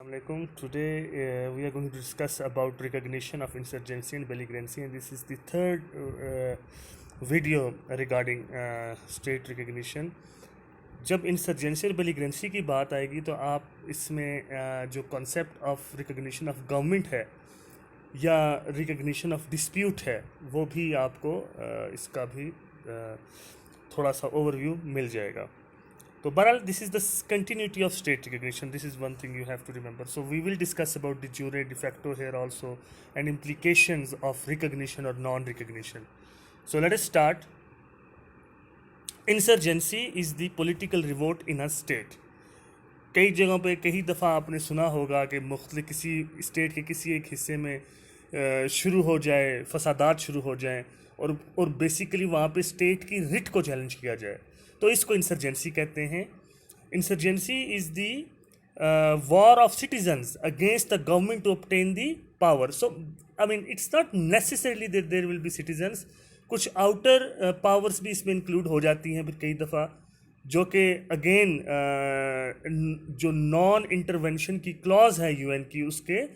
Assalamualaikum. Today we are going to discuss about recognition of insurgency and belligerency, and this is the third video regarding state recognition. जब insurgency और बेलिग्रेंसी की बात आएगी तो आप इसमें जो concept of recognition of government है या रिकग्निशन ऑफ डिस्प्यूट है वो भी आपको इसका भी थोड़ा सा ओवरव्यू मिल जाएगा. तो बहरहाल this is the continuity of state recognition. This is one thing you have to remember. So we will discuss about de jure de facto here also and implications of recognition और non recognition. So let us start. Insurgency is the political revolt in a state. कई जगहों पे कई दफ़ा आपने सुना होगा कि मुख्तलिफ किसी स्टेट के किसी एक हिस्से में शुरू हो जाए फसादात शुरू हो जाएं और बेसिकली वहाँ पे स्टेट की रिट को चैलेंज किया जाए, तो इसको इंसर्जेंसी कहते हैं. Insurgency is the war of citizens against the government to obtain the power. So I mean it's not necessarily that there will be citizens. कुछ आउटर पावर्स भी इसमें इंक्लूड हो जाती हैं फिर कई दफ़ा, जो कि अगेन जो नॉन इंटरवेंशन की क्लॉज है यूएन की उसके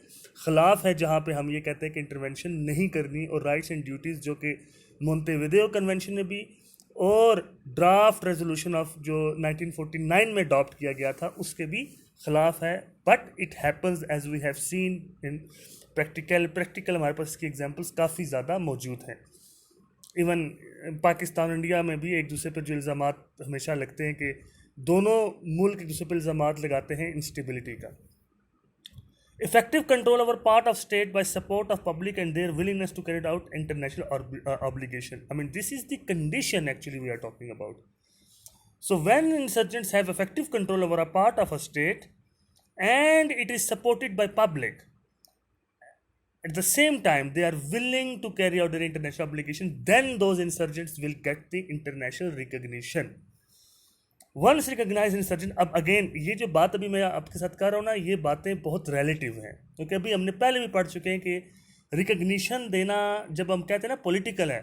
ख़िलाफ़ है, जहाँ पे हम ये कहते हैं कि इंटरवेंशन नहीं करनी, और राइट्स एंड ड्यूटीज़ जो कि मोंटेविदेओ कन्वेंशन में भी और ड्राफ्ट रेजोल्यूशन ऑफ जो 1949 में अडॉप्ट किया गया था उसके भी ख़िलाफ़ है. But it happens as we have seen in practical हमारे पास इसकी एग्जांपल्स काफ़ी ज़्यादा मौजूद हैं. इवन पाकिस्तान इंडिया में भी एक दूसरे पर जो इल्ज़ामात हमेशा लगते हैं कि दोनों मुल्क एक दूसरे पर इल्ज़ामात लगाते हैं इंस्टेबिलिटी का. Effective control over part of state by support of public and their willingness to carry out international obligation. I mean, this is the condition actually we are talking about. So when insurgents have effective control over a part of a state and it is supported by public, at the same time they are willing to carry out their international obligation, then those insurgents will get the international recognition. Once recognize insurgent. अब again ये जो बात अभी मैं आपके साथ कर रहा हूँ ना, ये बातें बहुत रिलेटिव हैं, क्योंकि अभी हमने पहले भी पढ़ चुके हैं कि रिकग्निशन देना जब हम कहते हैं ना पॉलिटिकल है,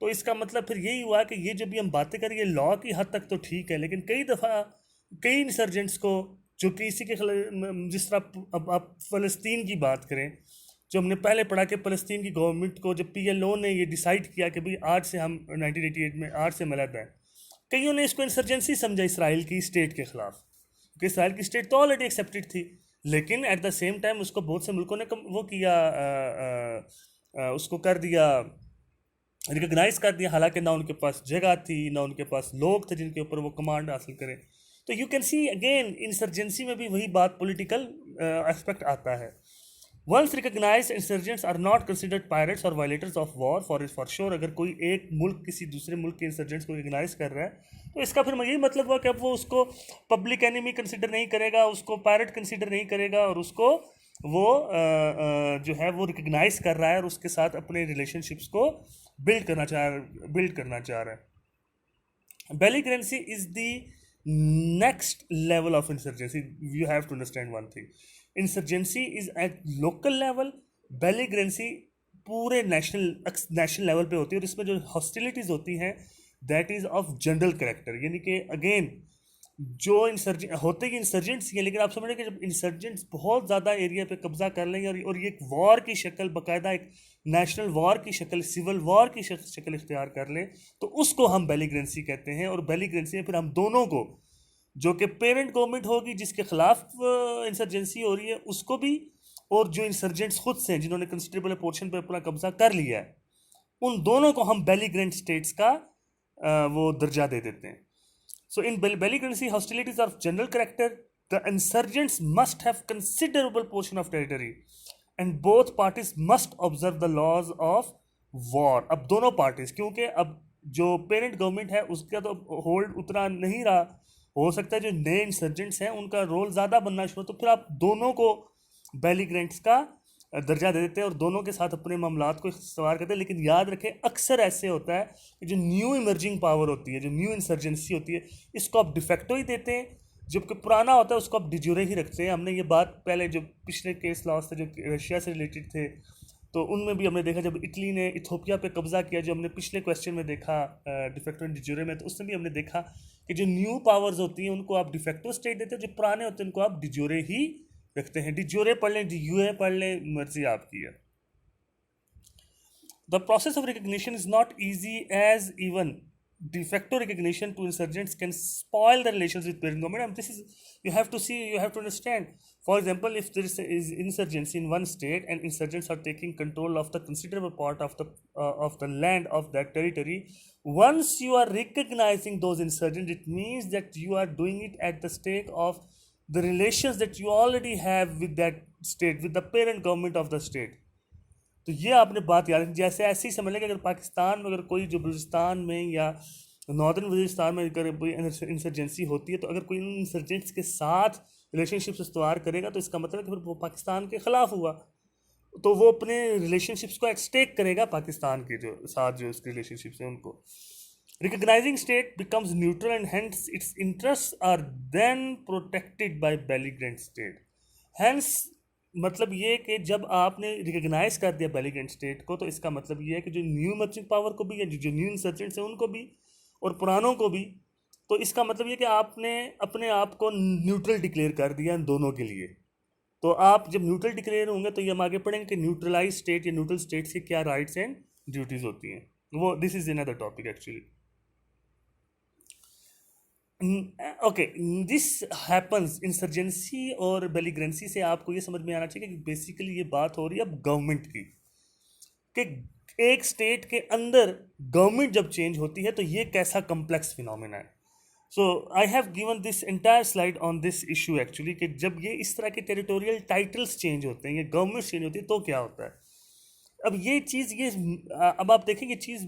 तो इसका मतलब फिर यही हुआ कि ये जो भी हम बातें करें ये लॉ की हद तक तो ठीक है, लेकिन कई दफ़ा कई इंसर्जेंट्स को जो कि इसी के जिस तरह अब आप फ़लस्तीन की बात करें, जो हमने पहले पढ़ा कि फ़लस्तीन की गवर्नमेंट को जब PLO ने ये डिसाइड किया कि भाई आज से हम 1988 में आज से मलहद है, कईयों ने इसको इंसर्जेंसी समझा इसराइल की स्टेट के ख़िलाफ़, क्योंकि इसराइल की स्टेट तो ऑलरेडी एक्सेप्टेड थी, लेकिन एट द सेम टाइम उसको बहुत से मुल्कों ने वो किया उसको कर दिया रिकग्नाइज कर दिया, हालांकि ना उनके पास जगह थी ना उनके पास लोग थे जिनके ऊपर वो कमांड हासिल करें. तो you can see again insurgency में भी वही बात पॉलिटिकल एस्पेक्ट आता है. Once recognized, insurgents are not considered pirates or violators of war for sure. अगर कोई एक मुल्क किसी दूसरे मुल्क के इंसर्जेंट्स को रिकग्नाइज कर रहा है तो इसका फिर यही मतलब हुआ कि अब वो उसको पब्लिक एनिमी कंसिडर नहीं करेगा, उसको पायरेट कंसिडर नहीं करेगा, और उसको वो जो है वो रिकग्नाइज कर रहा है और उसके साथ अपने रिलेशनशिप्स को बिल्ड करना चाह रहा है. Belligerency is the next level of insurgency. You have to understand one thing. Insurgency is at local level, belligerency पूरे नेशनल लेवल पे होती है, और इसमें जो हॉस्टिलिटीज़ होती हैं that is of general character. यानी कि अगेन जो होते ही इंसर्जेंट्स हैं, लेकिन आप समझ रहे हैं कि जब इंसर्जेंट्स बहुत ज़्यादा एरिया पे कब्जा कर लेंगे और ये एक वॉर की शक्ल, बाकायदा एक नेशनल वॉर की शक्ल, सिविल वॉर की शक्ल इख्तियार कर लें, तो उसको हम बेलिग्रेंसी कहते हैं. और बेलिग्रेंसी में फिर हम दोनों को, जो कि पेरेंट गवर्नमेंट होगी जिसके खिलाफ इंसर्जेंसी हो रही है उसको भी, और जो इंसर्जेंट्स खुद से जिन्होंने कंसिडरेबल पोर्शन पर अपना कब्जा कर लिया है, उन दोनों को हम बेलिग्रेंट स्टेट्स का वो दर्जा दे देते हैं. So in belligerency hostilities of general character, the insurgents must have considerable portion of territory and both parties must observe the laws of war. अब दोनों पार्टीज, क्योंकि अब जो पेरेंट गवर्नमेंट है उसका तो होल्ड उतना नहीं रहा, हो सकता है जो नए इंसर्जेंट्स हैं उनका रोल ज़्यादा बनना शुरू, तो फिर आप दोनों को बेलिग्रेंट्स का दर्जा दे देते हैं और दोनों के साथ अपने मामलात को इख्तियार करते हैं. लेकिन याद रखें अक्सर ऐसे होता है कि जो न्यू इमर्जिंग पावर होती है, जो न्यू इंसर्जेंसी होती है, इसको आप डिफेक्टो ही देते हैं, जबकि पुराना होता है उसको आप डिजूरे ही रखते हैं. हमने ये बात पहले जो पिछले केस लॉस थे जो रशिया से रिलेटेड थे, तो उनमें भी हमने देखा जब इटली ने इथोपिया पे कब्जा किया, जो हमने पिछले क्वेश्चन में देखा डिफेक्टो एंड डिजूरे में, तो उसमें भी हमने देखा कि जो न्यू पावर्स होती हैं उनको आप डिफेक्टो स्टेट देते हैं, जो पुराने होते हैं उनको आप डिजूरे ही रखते हैं। डी ज्यूरे पढ़ लें, डी यूए पढ़ लें, मर्जी आपकी है। The process of recognition is not easy, as even de facto recognition to insurgents can spoil the relations with parent government. And this is, you have to see, you have to understand. For example, if there is insurgency in one state and insurgents are taking control of the considerable part of the land of that territory, once you are recognizing those insurgents, it means that you are doing it at the stake of the relations that you already have with that state, with the parent government of the state. तो ये आपने बात याद, जैसे ऐसे ही समझ लें कि अगर पाकिस्तान में अगर कोई जो बलूचिस्तान में या नॉर्दर्न वजीरिस्तान में अगर कोई इंसर्जेंसी होती है, तो अगर कोई इंसर्जेंट्स के साथ रिलेशनशिप्स इस्तवार करेगा तो इसका मतलब है कि फिर वो पाकिस्तान के ख़िलाफ़ हुआ, तो वो अपने रिलेशनशिप्स को एट स्टेक करेगा पाकिस्तान के जो साथ जो उसके रिलेशनशिप्स हैं उनको। Recognising state becomes neutral and hence its interest are then protected by belligerent state. Hence मतलब ये कि जब आपने रिकग्नाइज कर दिया बेलिग्रेंट स्टेट को, तो इसका मतलब ये है कि जो न्यू इमर्जिंग पावर को भी या जो न्यू इंसर्जेंट्स हैं उनको भी और पुरानों को भी, तो इसका मतलब ये कि आपने अपने आप को न्यूट्रल डिक्लेयर कर दिया इन दोनों के लिए। तो आप जब न्यूट्रल डिक्लेयर होंगे तो ये हम आगे पढ़ेंगे कि न्यूट्रलाइज स्टेट या न्यूट्रल स्टेट्स के क्या राइट्स एंड ड्यूटीज़ होती हैं। वो this is another topic actually. Okay, this happens insurgency और बेलिग्रेंसी से आपको ये समझ में आना चाहिए कि बेसिकली ये बात हो रही है अब गवर्नमेंट की, कि एक स्टेट के अंदर गवर्नमेंट जब चेंज होती है तो ये कैसा कॉम्प्लेक्स फिनोमेना है। So I have given this entire slide on this issue actually, कि जब ये इस तरह के टेरिटोरियल टाइटल्स चेंज होते हैं या गवर्नमेंट चेंज होती है तो क्या होता है। अब ये चीज़ अब आप देखें ये चीज़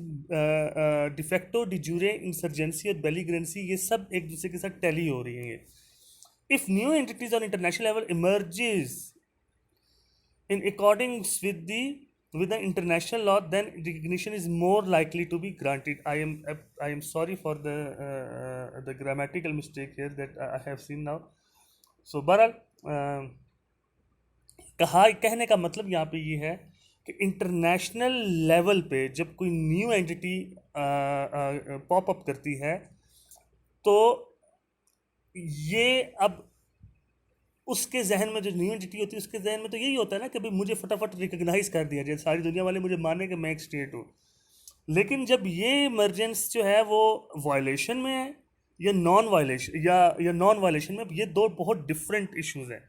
डिफेक्टो, डिजूरे, इंसर्जेंसी और बेलिग्रेंसी ये सब एक दूसरे के साथ टैली हो रही है। ये if new entities on international level emerges in according with the international law, then recognition is more likely to be granted. I am sorry for the grammatical mistake here that I have seen now. So बहरहाल कहने का मतलब यहाँ पे ये है कि international level पे जब कोई न्यू एंटिटी पॉप अप करती है तो ये अब उसके जहन में जो न्यू एंटिटी होती है उसके जहन में तो यही होता है ना कि भाई मुझे फटाफट रिकग्नाइज कर दिया जाए, सारी दुनिया वाले मुझे माने कि मैं एक स्टेट हूँ। लेकिन जब ये इमरजेंस जो है वो वायलेशन में है या नॉन वायलेशन या नॉन वायलेशन में, ये दो बहुत डिफरेंट इश्यूज हैं।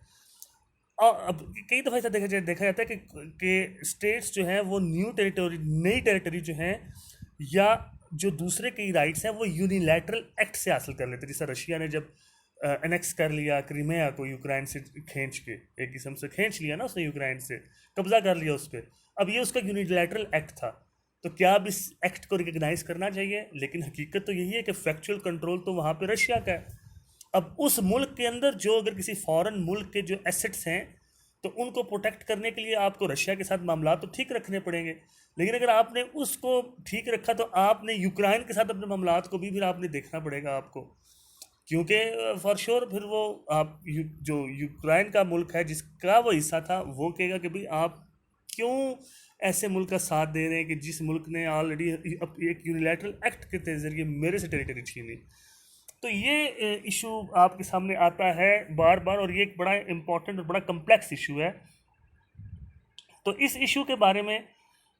और अब कई दफ़ा ऐसा देखा जाता है कि स्टेट्स जो हैं वो नई टेरिटरी जो हैं या जो दूसरे कई राइट्स हैं वो यूनिलैटरल एक्ट से हासिल कर लेते हैं। जैसे रशिया ने जब एनेक्स कर लिया क्रीमिया को यूक्रेन से खींच के, एक किस्म से खींच लिया ना उसने, यूक्रेन से कब्जा कर लिया उस पर। अब ये उसका यूनिलैटरल एक्ट था, तो क्या अब इस एक्ट को रिकग्नाइज करना चाहिए? लेकिन हकीकत तो यही है कि फैक्चुअल कंट्रोल तो वहाँ पे रशिया का है। अब उस मुल्क के अंदर जो अगर किसी फॉरेन मुल्क के जो एसेट्स हैं तो उनको प्रोटेक्ट करने के लिए आपको रशिया के साथ मामला तो ठीक रखने पड़ेंगे। लेकिन अगर आपने उसको ठीक रखा तो आपने यूक्रेन के साथ अपने मामला को भी फिर आपने देखना पड़ेगा आपको, क्योंकि फॉर श्योर फिर वो आप जो यूक्रेन का मुल्क है जिसका वो हिस्सा था वो कहेगा कि भाई आप क्यों ऐसे मुल्क का साथ दे रहे हैं कि जिस मुल्क ने ऑलरेडी एक यूनिलैटरल एक्ट के ज़रिए मेरे से टेरिटरी छीनी। तो ये इशू आपके सामने आता है बार बार, और ये एक बड़ा इम्पॉर्टेंट और बड़ा कम्प्लेक्स इशू है। तो इस इशू के बारे में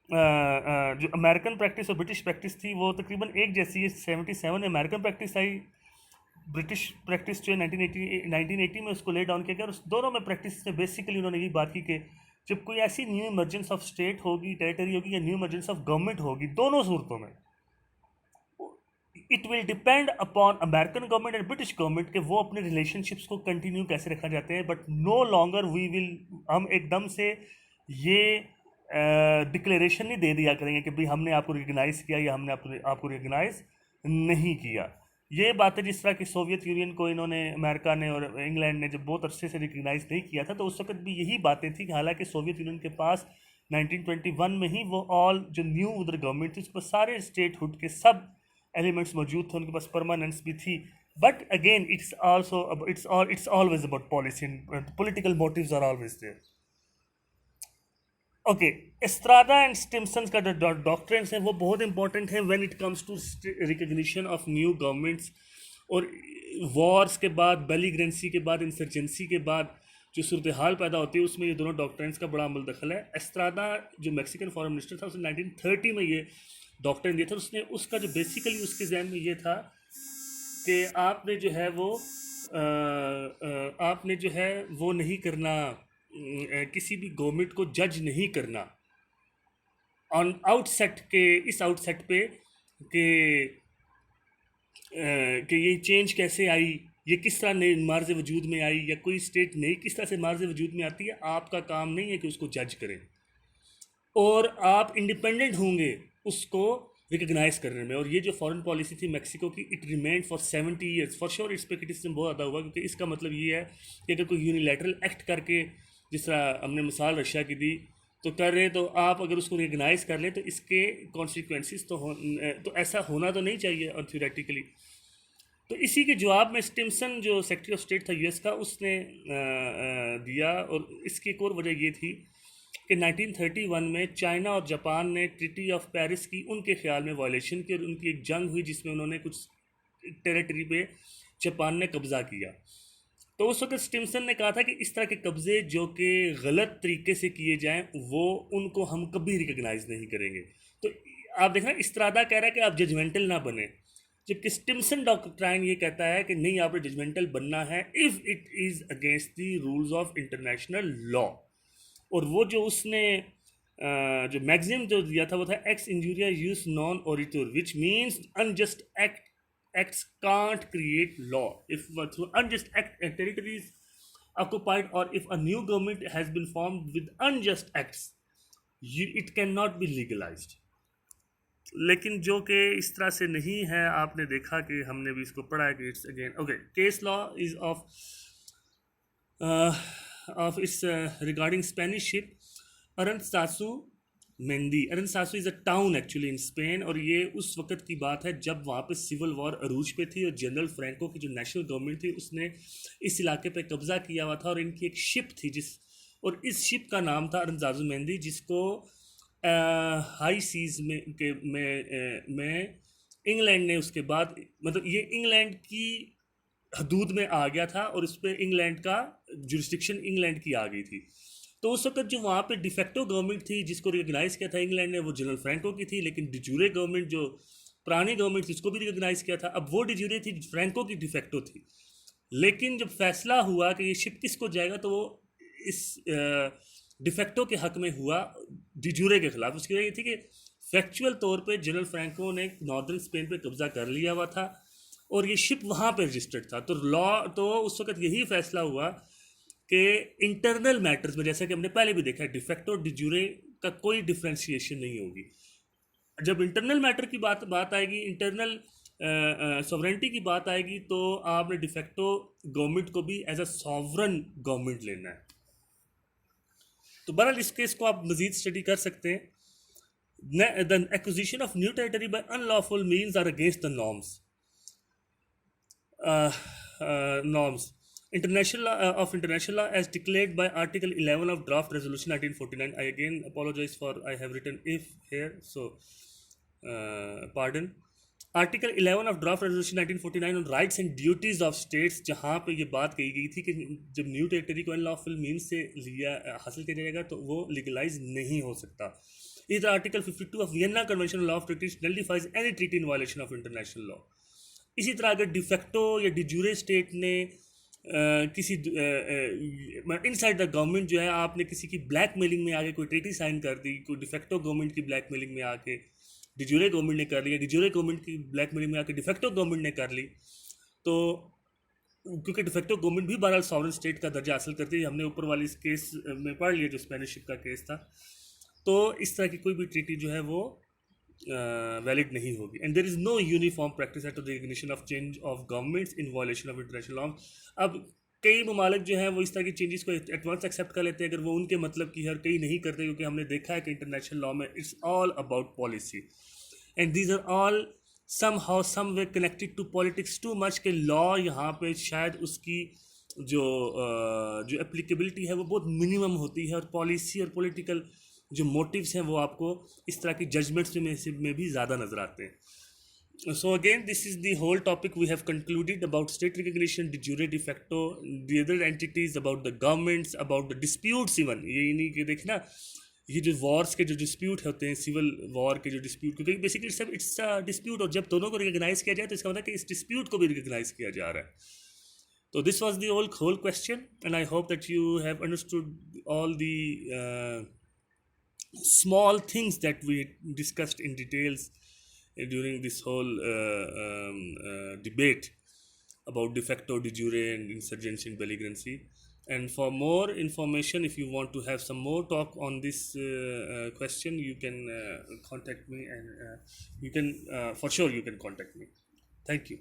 जो अमेरिकन प्रैक्टिस और ब्रिटिश प्रैक्टिस थी वो तकरीबन एक जैसी है। 77 American practice I, British practice जो है 1980 में उसको ले डाउन किया गया। और उस दोनों में प्रैक्टिस में बेसिकली उन्होंने यही बात की कि जब कोई ऐसी न्यू इमर्जेंस ऑफ स्टेट होगी, टेरिटरी होगी या न्यू इमर्जेंस ऑफ गवर्नमेंट होगी, दोनों सूरतों में it will depend upon American government and British government के वो अपने रिलेशनशिप्स को कंटिन्यू कैसे रखना चाहते हैं। बट नो लॉन्गर हम एकदम से ये डिक्लेरेशन नहीं दे दिया करेंगे कि भाई हमने आपको रिकग्नाइज़ किया या हमने आपको रिकग्नाइज़ नहीं किया। ये बातें जिस तरह की सोवियत यूनियन को इन्होंने, अमेरिका ने और इंग्लैंड ने जब बहुत अरसे से रिकग्नाइज़ नहीं किया था, तो उस वक्त भी यही बातें थी कि हालांकि सोवियत यूनियन के पास 1921 में ही वो ऑल जो न्यू उधर गवर्नमेंट थी उसके पास सारे स्टेटहुड के सब एलिमेंट्स मौजूद थे, उनके पास परमानेंस भी थी। But again it's always about policy, political motives are always there. Okay, Estrada and Stimson का जो डॉक्ट्रिन्स हैं वो बहुत इंपॉर्टेंट है when it comes to recognition of new governments. और वॉर्स के बाद, बेलिग्रेंसी के बाद, इंसर्जेंसी के बाद जो सूरत हाल पैदा होती है उसमें ये दोनों डॉक्ट्रिन्स का बड़ा अमल दखल है। एस्ट्रादा जो मैक्सिकन फॉरेन मिनिस्टर था उसने 1930 में ये डॉक्ट्रिन दिया था। उसने उसका जो बेसिकली उसके जहन में ये था कि आपने जो है वो आपने जो है वो नहीं करना, किसी भी गवर्नमेंट को जज नहीं करना ऑन आउटसेट के, इस आउटसेट पे कि ये चेंज कैसे आई, ये किस तरह नई मार्ज वजूद में आई, या कोई स्टेट नई किस तरह से मार्ज वजूद में आती है। आपका काम नहीं है कि उसको जज करें, और आप इंडिपेंडेंट होंगे उसको रिकग्नाइज करने में। और ये जो फॉरेन पॉलिसी थी मैक्सिको की, it remained for 70 years. For sure इस पर क्रिटिसिज्म बहुत ज़्यादा हुआ, क्योंकि इसका मतलब ये है कि अगर कोई यूनिलैटरल एक्ट करके, जिस तरह हमने मिसाल रशिया की दी, तो कर रहे, तो आप अगर उसको रिकग्नाइज कर लें तो इसके कॉन्सिक्वेंसेस तो ऐसा होना तो नहीं चाहिए और थ्योरेटिकली। तो इसी के जवाब में स्टिम्सन जो सेक्रेटरी ऑफ स्टेट था यूएस का, उसने दिया। और इसकी एक और वजह ये थी कि 1931 में चाइना और जापान ने ट्रीटी ऑफ पेरिस की उनके ख्याल में वायलेशन की, और उनकी एक जंग हुई जिसमें उन्होंने कुछ टेरिटरी पे जापान ने कब्ज़ा किया। तो उस वक्त स्टिम्सन ने कहा था कि इस तरह के कब्ज़े जो कि गलत तरीके से किए जाएं, वो उनको हम कभी रिकग्नाइज नहीं करेंगे। तो आप देखना, इस्त्रादा कह रहा है कि आप जजमेंटल ना बने, जबकि स्टिम्सन डॉक्ट्राइन ये कहता है कि नहीं, आपने जजमेंटल बनना है if it is against the rules of international law. और वो जो उसने जो मैगजीम जो दिया था वो था एक्स इंजूरिया यूज नॉन ओरिटोर, which means unjust acts can't create law. If through unjust territories occupied, or if a new government has been formed with unjust acts, it cannot be legalized. लेकिन जो कि इस तरह से नहीं है, आपने देखा कि हमने भी इसको पढ़ा है कि it's again okay. Case law is of it's regarding Spanish ship Aranzazu Mendi. Aranzazu is a town actually in Spain, और ये उस वक्त की बात है जब वहाँ पे सिविल वॉर अरूज पे थी, और जनरल फ्रैंको की जो नेशनल गवर्नमेंट थी उसने इस इलाके पे कब्ज़ा किया हुआ था। और इनकी एक शिप थी और इस शिप का नाम था अरनसासू मेंदी, जिसको हाई सीज में इंग्लैंड ने उसके बाद, मतलब ये इंग्लैंड की हदूद में आ गया था, और उस पर इंग्लैंड का जुरिस्डिक्शन इंग्लैंड की आ गई थी। तो उस वक्त जो वहाँ पे डिफेक्टो गवर्नमेंट थी जिसको रिकग्नाइज़ किया था इंग्लैंड ने, वो जनरल फ्रैंको की थी। लेकिन डिजूरे गवर्नमेंट जो पुरानी गवर्नमेंट थी उसको भी रिकग्नाइज़ किया था। अब वो डिजूरे थी, फ्रैंको की डिफेक्टो थी। लेकिन जब फैसला हुआ कि ये शिप किसको जाएगा, तो वो इस डिफेक्टो के हक में हुआ, डिजूरे के खिलाफ। उसकी वजह ये थी कि फैक्चुअल तौर पर जनरल फ्रैंको ने नॉर्दर्न स्पेन पर कब्जा कर लिया हुआ था, और ये शिप वहाँ पर रजिस्टर्ड था। तो उस वक्त यही फैसला हुआ कि इंटरनल मैटर्स में, जैसा कि हमने पहले भी देखा है, डिफेक्टो डिजूरे का कोई डिफ्रेंशिएशन नहीं होगी। जब इंटरनल मैटर की बात आएगी, इंटरनल सॉवरेंटी की बात आएगी, तो आपने डिफेक्टो गवर्नमेंट को भी एज अ सॉवरन गवर्नमेंट लेना है। तो बहरहाल इस केस को आप मजीद स्टडी कर सकते हैं। The acquisition of new territory by unlawful means are against the norms International law as declared by Article 11 of Draft Resolution 1949. I again apologize for I have written if here, so pardon. Article 11 of Draft Resolution 1949 on rights and duties of states, जहाँ पे ये बात कही गई थी कि जब new territory को अनलॉफुल मीन्स से हासिल किया जाएगा तो वो लीगलाइज नहीं हो सकता। इस article 52 of Vienna convention of treaties nullifies any treaty in violation of international law. इसी तरह अगर डिफेक्टो या डिजूरे स्टेट ने किसी इनसाइड द गवर्नमेंट जो है, आपने किसी की ब्लैक मेलिंग में आके कोई ट्रीटी साइन कर दी, कोई डिफेक्टो गवर्नमेंट की ब्लैक मेलिंग में आके डिजूरे गवर्नमेंट ने कर लिया, डिजूरे गवर्नमेंट की ब्लैक मेलिंग में आके डिफेक्टो गवर्नमेंट ने कर ली, तो क्योंकि डिफेक्टो गवर्नमेंट भी बहरहाल सॉवरेन स्टेट का दर्जा हासिल करती है, हमने ऊपर वाली इस केस में पढ़ लिया जो स्पेनिश शिप का केस था। तो इस तरह की कोई भी ट्रीटी जो है वो वैलिड नहीं होगी। And there is no uniform practice at the recognition of change of governments in violation of international law. अब कई ममालिक जो हैं वो इस तरह की चेंजेस को एडवांस एक्सेप्ट कर लेते हैं अगर वो उनके मतलब की, हर कई नहीं करते, क्योंकि हमने देखा है कि इंटरनेशनल लॉ में it's all about policy, and these are all somehow somewhere connected to politics too much के लॉ यहाँ पे शायद उसकी जो एप्लीकेबिलिटी है वो बहुत मिनिमम होती है, और पॉलिसी और पॉलिटिकल जो मोटिव्स हैं वो आपको इस तरह की जजमेंट्स में भी ज़्यादा नज़र आते हैं। So again, this is the whole topic we have concluded about state recognition, de jure, de facto, the other entities, about the governments, about the disputes even. ये नहीं कि देखना ये जो wars के जो dispute होते हैं, civil war के जो dispute, क्योंकि basically सब it's a dispute, और जब दोनों को recognize किया जाए तो इसका मतलब कि इस dispute को भी recognize किया जा रहा है. So this was the whole question, and I hope that you have understood all the small things that we discussed in details during this whole debate about de facto, de jure, and insurgency and belligerency. And for more information, if you want to have some more talk on this question, you can contact me, and you can for sure you can contact me. Thank you.